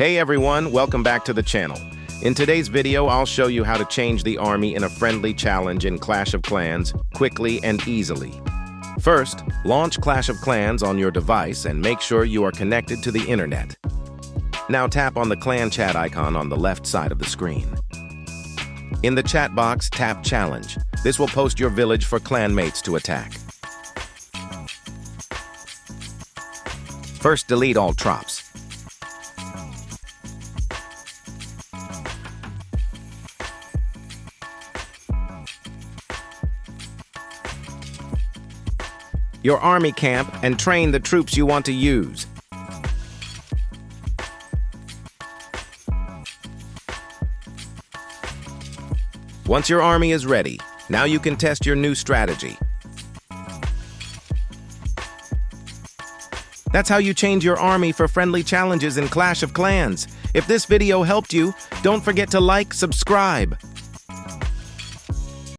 Hey everyone, welcome back to the channel. In today's video, I'll show you how to change the army in a friendly challenge in Clash of Clans quickly and easily. First, launch Clash of Clans on your device and make sure you are connected to the internet. Now tap on the clan chat icon on the left side of the screen. In the chat box, tap Challenge. This will post your village for clanmates to attack. First, delete all tropes. Your army camp and train the troops you want to use. Once your army is ready, now you can test your new strategy. That's how you change your army for friendly challenges in Clash of Clans. If this video helped you, don't forget to like, subscribe.